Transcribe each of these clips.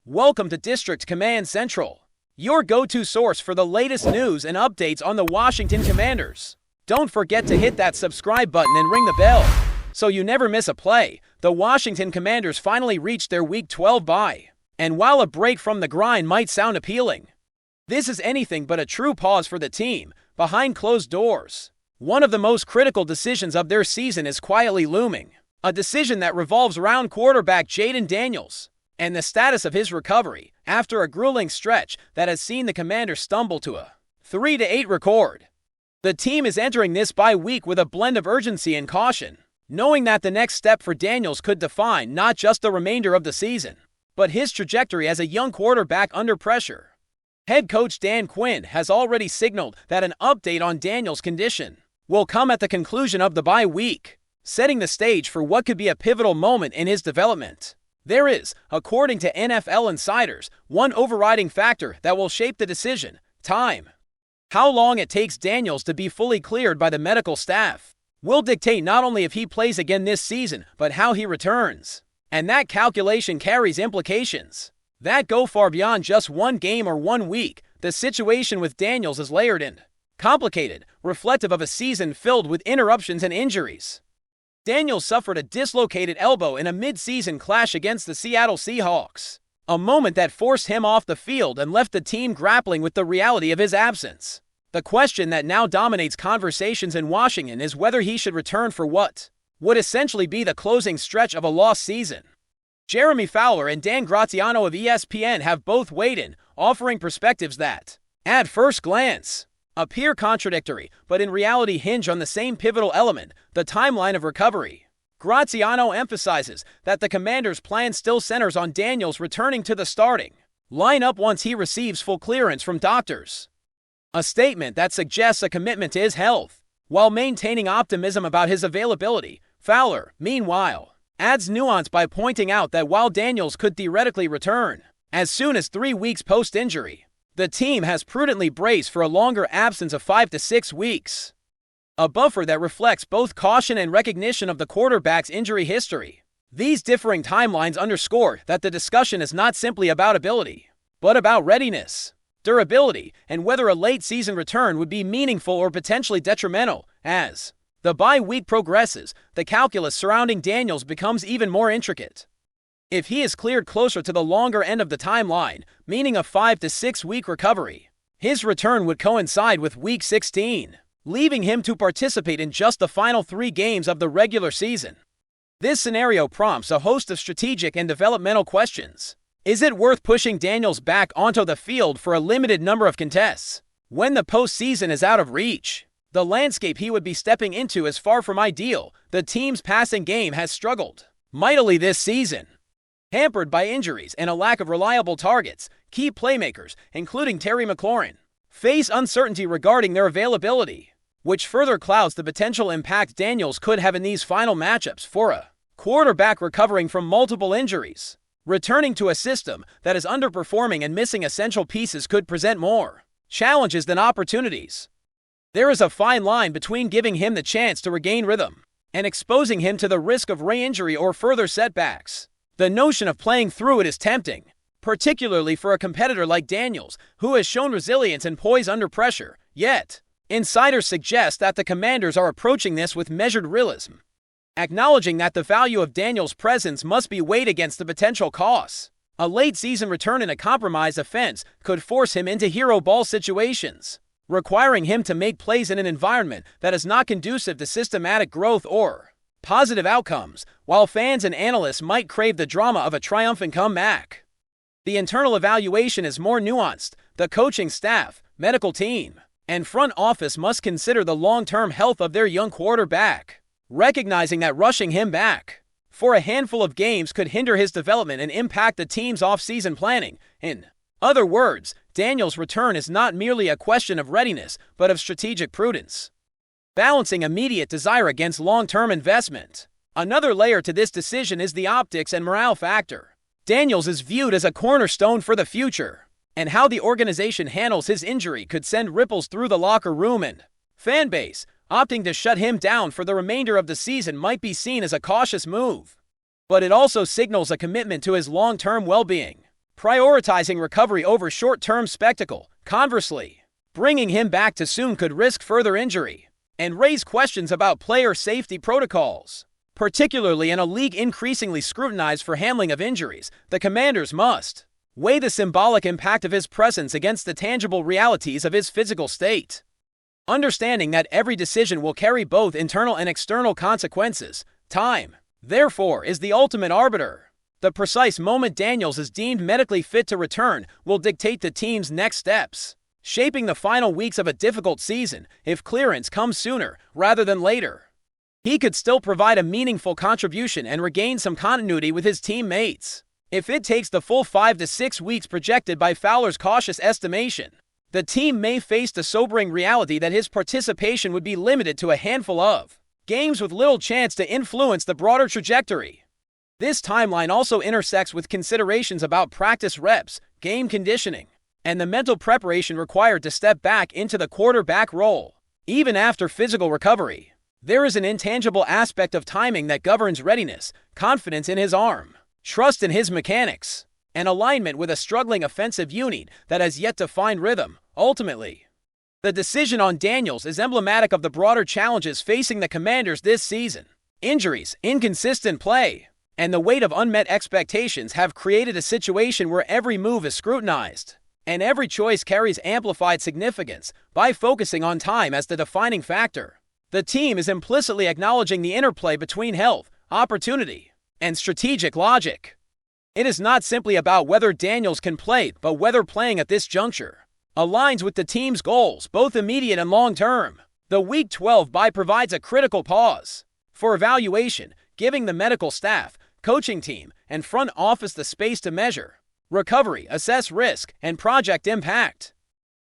Welcome to District Command Central, your go-to source for the latest news and updates on the Washington Commanders. Don't forget to hit that subscribe button and ring the bell, so you never miss a play. The Washington Commanders finally reached their Week 12 bye, and while a break from the grind might sound appealing, this is anything but a true pause for the team. Behind closed doors, one of the most critical decisions of their season is quietly looming. A decision that revolves around quarterback Jayden Daniels and the status of his recovery after a grueling stretch that has seen the Commanders stumble to a 3-8 record. The team is entering this bye week with a blend of urgency and caution, knowing that the next step for Daniels could define not just the remainder of the season, but his trajectory as a young quarterback under pressure. Head coach Dan Quinn has already signaled that an update on Daniels' condition will come at the conclusion of the bye week, setting the stage for what could be a pivotal moment in his development. There is, according to NFL insiders, one overriding factor that will shape the decision: time. How long it takes Daniels to be fully cleared by the medical staff will dictate not only if he plays again this season, but how he returns. And that calculation carries implications that go far beyond just one game or 1 week. The situation with Daniels is layered and complicated, reflective of a season filled with interruptions and injuries. Daniels suffered a dislocated elbow in a mid-season clash against the Seattle Seahawks, a moment that forced him off the field and left the team grappling with the reality of his absence. The question that now dominates conversations in Washington is whether he should return for what would essentially be the closing stretch of a lost season. Jeremy Fowler and Dan Graziano of ESPN have both weighed in, offering perspectives that, at first glance, appear contradictory, but in reality hinge on the same pivotal element: the timeline of recovery. Graziano emphasizes that the Commanders' plan still centers on Daniels returning to the starting lineup once he receives full clearance from doctors, a statement that suggests a commitment to his health, while maintaining optimism about his availability. Fowler, meanwhile, adds nuance by pointing out that while Daniels could theoretically return as soon as 3 weeks post-injury, the team has prudently braced for a longer absence of 5 to 6 weeks, a buffer that reflects both caution and recognition of the quarterback's injury history. These differing timelines underscore that the discussion is not simply about ability, but about readiness, durability, and whether a late-season return would be meaningful or potentially detrimental. As the bye week progresses, the calculus surrounding Daniels becomes even more intricate. If he is cleared closer to the longer end of the timeline, meaning a 5 to 6 week recovery, his return would coincide with Week 16, leaving him to participate in just the final 3 games of the regular season. This scenario prompts a host of strategic and developmental questions. Is it worth pushing Daniels back onto the field for a limited number of contests when the postseason is out of reach? The landscape he would be stepping into is far from ideal. The team's passing game has struggled mightily this season, hampered by injuries and a lack of reliable targets. Key playmakers, including Terry McLAURIN, face uncertainty regarding their availability, which further clouds the potential impact Daniels could have in these final matchups. For a quarterback recovering from multiple injuries, returning to a system that is underperforming and missing essential pieces could present more challenges than opportunities. There is a fine line between giving him the chance to regain rhythm and exposing him to the risk of re-injury or further setbacks. The notion of playing through it is tempting, particularly for a competitor like Daniels, who has shown resilience and poise under pressure. Yet, insiders suggest that the Commanders are approaching this with measured realism, acknowledging that the value of Daniels' presence must be weighed against the potential costs. A late-season return in a compromised offense could force him into hero ball situations, requiring him to make plays in an environment that is not conducive to systematic growth or positive outcomes. While fans and analysts might crave the drama of a triumphant comeback, the internal evaluation is more nuanced. The coaching staff, medical team, and front office must consider the long-term health of their young quarterback, recognizing that rushing him back for a handful of games could hinder his development and impact the team's off-season planning. In other words, Daniels' return is not merely a question of readiness, but of strategic prudence, balancing immediate desire against long-term investment. Another layer to this decision is the optics and morale factor. Daniels is viewed as a cornerstone for the future, and how the organization handles his injury could send ripples through the locker room and fan base. Opting to shut him down for the remainder of the season might be seen as a cautious move, but it also signals a commitment to his long-term well-being. prioritizing recovery over short-term spectacle. Conversely, bringing him back too soon could risk further injury and raise questions about player safety protocols. Particularly in a league increasingly scrutinized for handling of injuries, the Commanders must weigh the symbolic impact of his presence against the tangible realities of his physical state. Understanding that every decision will carry both internal and external consequences, time, therefore, is the ultimate arbiter. The precise moment Daniels is deemed medically fit to return will dictate the team's next steps, shaping the final weeks of a difficult season. If clearance comes sooner rather than later, he could still provide a meaningful contribution and regain some continuity with his teammates. If it takes the full 5 to 6 weeks projected by Fowler's cautious estimation, the team may face the sobering reality that his participation would be limited to a handful of games with little chance to influence the broader trajectory. This timeline also intersects with considerations about practice reps, game conditioning, and the mental preparation required to step back into the quarterback role. Even after physical recovery, there is an intangible aspect of timing that governs readiness, confidence in his arm, trust in his mechanics, and alignment with a struggling offensive unit that has yet to find rhythm. Ultimately, the decision on Daniels is emblematic of the broader challenges facing the Commanders this season. Injuries, inconsistent play, and the weight of unmet expectations have created a situation where every move is scrutinized, and every choice carries amplified significance. By focusing on time as the defining factor, the team is implicitly acknowledging the interplay between health, opportunity, and strategic logic. It is not simply about whether Daniels can play, but whether playing at this juncture aligns with the team's goals, both immediate and long-term. The Week 12 bye provides a critical pause for evaluation, giving the medical staff, coaching team, and front office the space to measure recovery, assess risk, and project impact.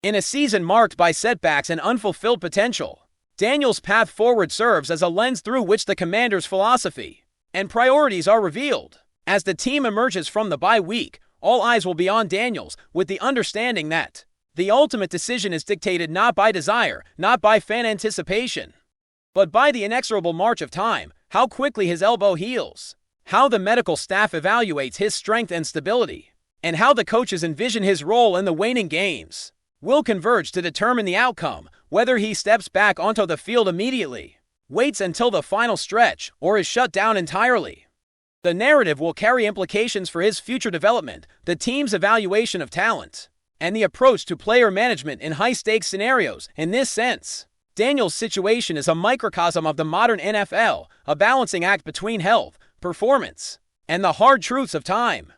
In a season marked by setbacks and unfulfilled potential, Daniels' path forward serves as a lens through which the Commanders' philosophy and priorities are revealed. As the team emerges from the bye week, all eyes will be on Daniels, with the understanding that the ultimate decision is dictated not by desire, not by fan anticipation, but by the inexorable march of time. How quickly his elbow heals, how the medical staff evaluates his strength and stability, and how the coaches envision his role in the waning games will converge to determine the outcome. Whether he steps back onto the field immediately, waits until the final stretch, or is shut down entirely, the narrative will carry implications for his future development, the team's evaluation of talent, and the approach to player management in high-stakes scenarios. In this sense, Daniels' situation is a microcosm of the modern NFL, a balancing act between health, performance, and the hard truths of time.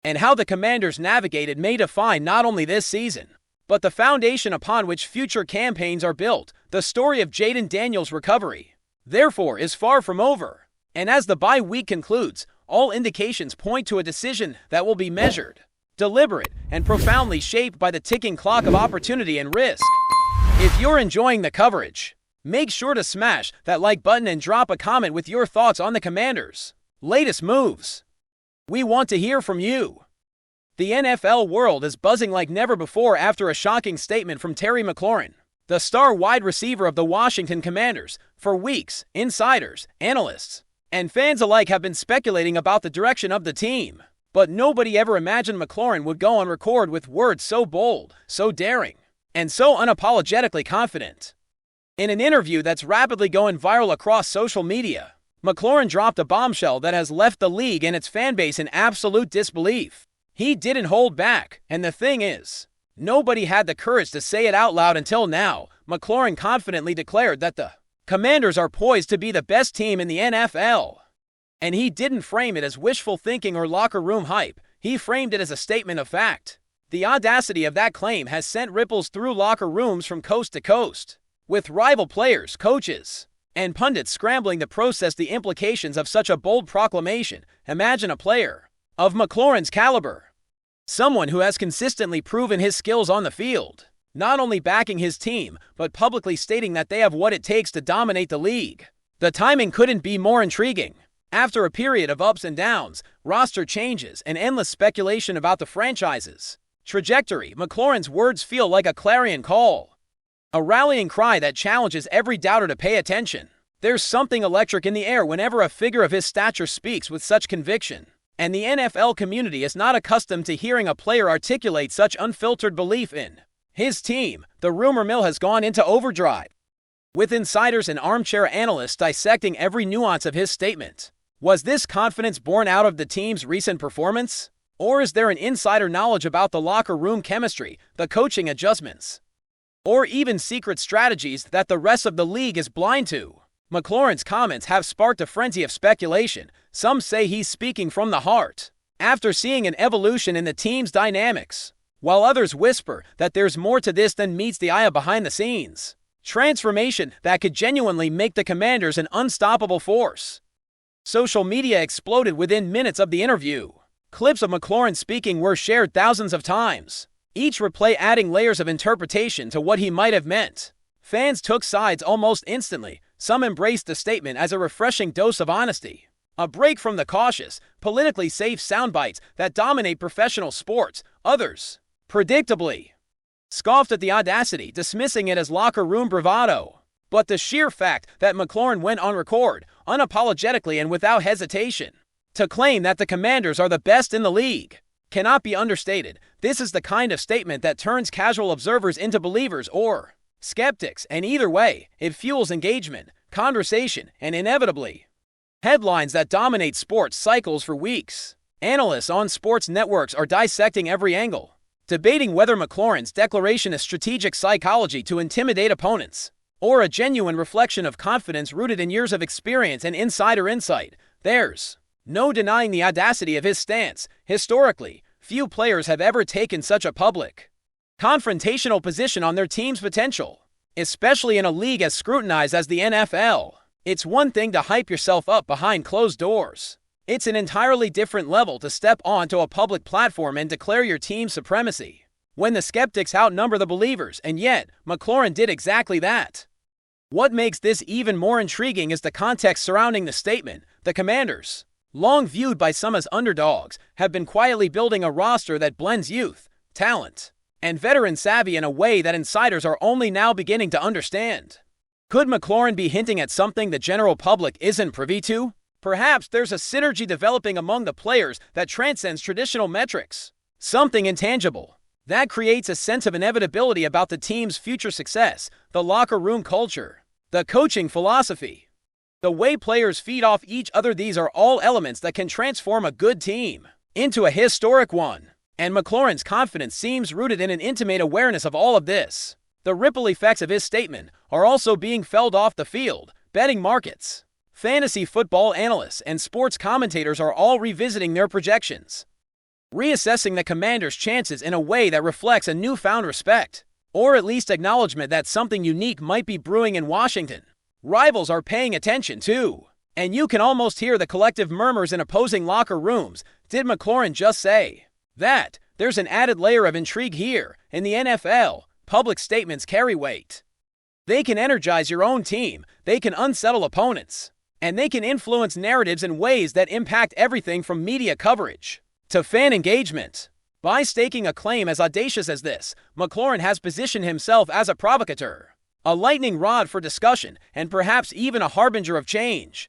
And how the Commanders navigated may define not only this season, but the foundation upon which future campaigns are built. The story of Jayden Daniels' recovery, therefore, is far from over. And as the bye week concludes, all indications point to a decision that will be measured, deliberate, and profoundly shaped by the ticking clock of opportunity and risk. If you're enjoying the coverage, make sure to smash that like button and drop a comment with your thoughts on the Commanders' latest moves. We want to hear from you. The NFL world is buzzing like never before after a shocking statement from Terry McLAURIN, the star wide receiver of the Washington Commanders. For weeks, insiders, analysts, and fans alike have been speculating about the direction of the team. But nobody ever imagined McLAURIN would go on record with words so bold, so daring, and so unapologetically confident. In an interview that's rapidly going viral across social media, McLAURIN dropped a bombshell that has left the league and its fanbase in absolute disbelief. He didn't hold back, and the thing is, nobody had the courage to say it out loud until now. McLAURIN confidently declared that the Commanders are poised to be the best team in the NFL. And he didn't frame it as wishful thinking or locker room hype. He framed it as a statement of fact. The audacity of that claim has sent ripples through locker rooms from coast to coast, with rival players, coaches, and pundits scrambling to process the implications of such a bold proclamation. Imagine a player of McLaurin's caliber, someone who has consistently proven his skills on the field, not only backing his team, but publicly stating that they have what it takes to dominate the league. The timing couldn't be more intriguing. After a period of ups and downs, roster changes, and endless speculation about the franchise's trajectory, McLaurin's words feel like a clarion call, a rallying cry that challenges every doubter to pay attention. There's something electric in the air whenever a figure of his stature speaks with such conviction. And the NFL community is not accustomed to hearing a player articulate such unfiltered belief in his team. The rumor mill has gone into overdrive, with insiders and armchair analysts dissecting every nuance of his statement. Was this confidence born out of the team's recent performance? Or is there an insider knowledge about the locker room chemistry, the coaching adjustments, or even secret strategies that the rest of the league is blind to? McLaurin's comments have sparked a frenzy of speculation. Some say he's speaking from the heart, after seeing an evolution in the team's dynamics, while others whisper that there's more to this than meets the eye behind the scenes transformation that could genuinely make the Commanders an unstoppable force. Social media exploded within minutes of the interview. Clips of McLaurin speaking were shared thousands of times, each replay adding layers of interpretation to what he might have meant. Fans took sides almost instantly. Some embraced the statement as a refreshing dose of honesty, a break from the cautious, politically safe soundbites that dominate professional sports. Others, predictably, scoffed at the audacity, dismissing it as locker room bravado. But the sheer fact that McLaurin went on record, unapologetically and without hesitation, to claim that the Commanders are the best in the league cannot be understated. This is the kind of statement that turns casual observers into believers or skeptics, and either way, it fuels engagement, conversation, and inevitably, headlines that dominate sports cycles for weeks. Analysts on sports networks are dissecting every angle, debating whether McLaurin's declaration is strategic psychology to intimidate opponents, or a genuine reflection of confidence rooted in years of experience and insider insight. There's no denying the audacity of his stance. Historically, few players have ever taken such a public, confrontational position on their team's potential, especially in a league as scrutinized as the NFL. It's one thing to hype yourself up behind closed doors. It's an entirely different level to step onto a public platform and declare your team's supremacy, when the skeptics outnumber the believers, and yet, McLaurin did exactly that. What makes this even more intriguing is the context surrounding the statement. The Commanders, long viewed by some as underdogs, have been quietly building a roster that blends youth, talent, and veteran savvy in a way that insiders are only now beginning to understand. Could McLaurin be hinting at something the general public isn't privy to? Perhaps there's a synergy developing among the players that transcends traditional metrics, something intangible that creates a sense of inevitability about the team's future success. The locker room culture, the coaching philosophy, the way players feed off each other, these are all elements that can transform a good team into a historic one. And McLaurin's confidence seems rooted in an intimate awareness of all of this. The ripple effects of his statement are also being felt off the field. Betting markets, fantasy football analysts, and sports commentators are all revisiting their projections, reassessing the Commanders' chances in a way that reflects a newfound respect, or at least acknowledgement that something unique might be brewing in Washington. Rivals are paying attention too, and you can almost hear the collective murmurs in opposing locker rooms. Did McLaurin just say that? There's an added layer of intrigue here. In the NFL, public statements carry weight. They can energize your own team, they can unsettle opponents, and they can influence narratives in ways that impact everything from media coverage to fan engagement. By staking a claim as audacious as this, McLaurin has positioned himself as a provocateur, a lightning rod for discussion, and perhaps even a harbinger of change.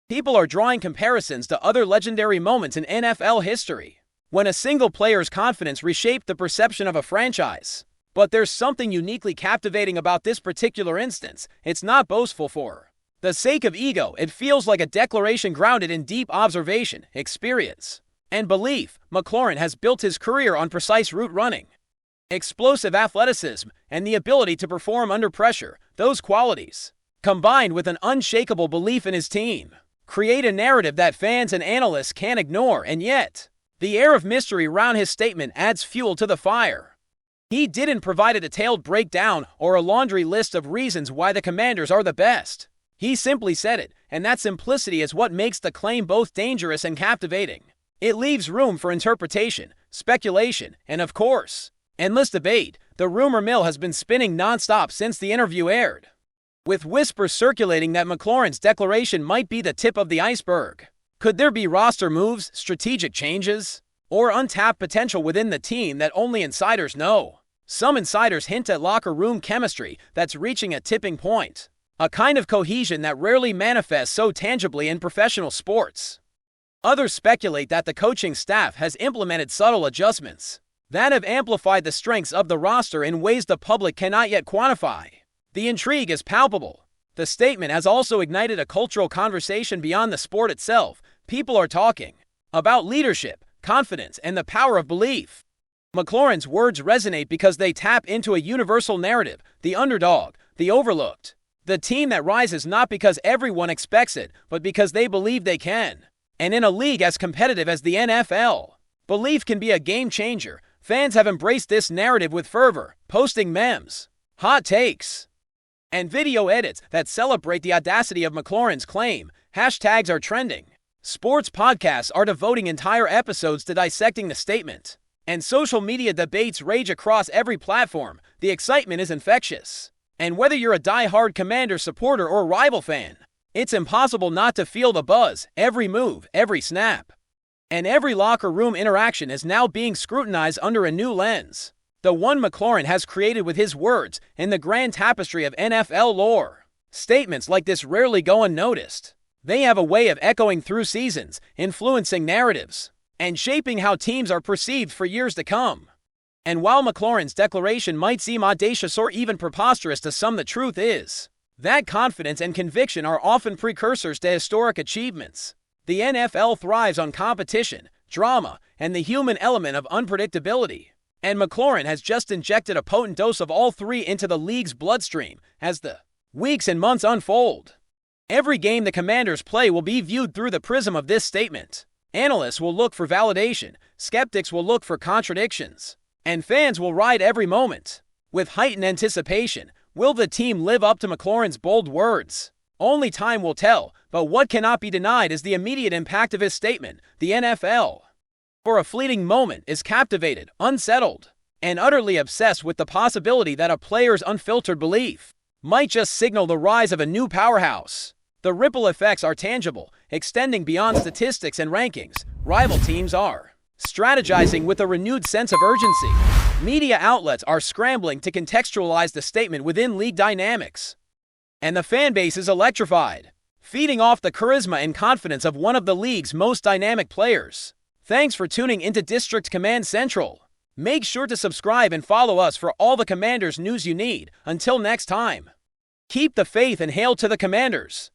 People are drawing comparisons to other legendary moments in NFL history, when a single player's confidence reshaped the perception of a franchise. But there's something uniquely captivating about this particular instance. It's not boastful for the sake of ego. It feels like a declaration grounded in deep observation, experience, and belief. McLaurin has built his career on precise route running, explosive athleticism, and the ability to perform under pressure. Those qualities, combined with an unshakable belief in his team, create a narrative that fans and analysts can't ignore. And yet, the air of mystery around his statement adds fuel to the fire. He didn't provide a detailed breakdown or a laundry list of reasons why the Commanders are the best. He simply said it, and that simplicity is what makes the claim both dangerous and captivating. It leaves room for interpretation, speculation, and of course, endless debate. The rumor mill has been spinning nonstop since the interview aired, with whispers circulating that McLaurin's declaration might be the tip of the iceberg. Could there be roster moves, strategic changes, or untapped potential within the team that only insiders know? Some insiders hint at locker room chemistry that's reaching a tipping point, a kind of cohesion that rarely manifests so tangibly in professional sports. Others speculate that the coaching staff has implemented subtle adjustments that have amplified the strengths of the roster in ways the public cannot yet quantify. The intrigue is palpable. The statement has also ignited a cultural conversation beyond the sport itself. People are talking about leadership, confidence, and the power of belief. McLaurin's words resonate because they tap into a universal narrative: the underdog, the overlooked, the team that rises not because everyone expects it, but because they believe they can. And in a league as competitive as the NFL, belief can be a game changer. Fans have embraced this narrative with fervor, posting memes, hot takes, and video edits that celebrate the audacity of McLaurin's claim. Hashtags are trending. Sports podcasts are devoting entire episodes to dissecting the statement. And social media debates rage across every platform. The excitement is infectious. And whether you're a die-hard Commander supporter or rival fan, it's impossible not to feel the buzz. Every move, every snap, and every locker room interaction is now being scrutinized under a new lens. The one McLaurin has created with his words in the grand tapestry of NFL lore. Statements like this rarely go unnoticed. They have a way of echoing through seasons, influencing narratives, and shaping how teams are perceived for years to come. And while McLaurin's declaration might seem audacious or even preposterous to some, the truth is that confidence and conviction are often precursors to historic achievements. The NFL thrives on competition, drama, and the human element of unpredictability. And McLaurin has just injected a potent dose of all three into the league's bloodstream as the weeks and months unfold. Every game the Commanders play will be viewed through the prism of this statement. Analysts will look for validation, skeptics will look for contradictions, and fans will ride every moment with heightened anticipation. Will the team live up to McLaurin's bold words? Only time will tell, but what cannot be denied is the immediate impact of his statement. The NFL, for a fleeting moment, is captivated, unsettled, and utterly obsessed with the possibility that a player's unfiltered belief might just signal the rise of a new powerhouse. The ripple effects are tangible, extending beyond statistics and rankings. Rival teams are strategizing with a renewed sense of urgency. Media outlets are scrambling to contextualize the statement within league dynamics. And the fan base is electrified, feeding off the charisma and confidence of one of the league's most dynamic players. Thanks for tuning into District Command Central. Make sure to subscribe and follow us for all the Commanders news you need. Until next time, keep the faith and hail to the Commanders.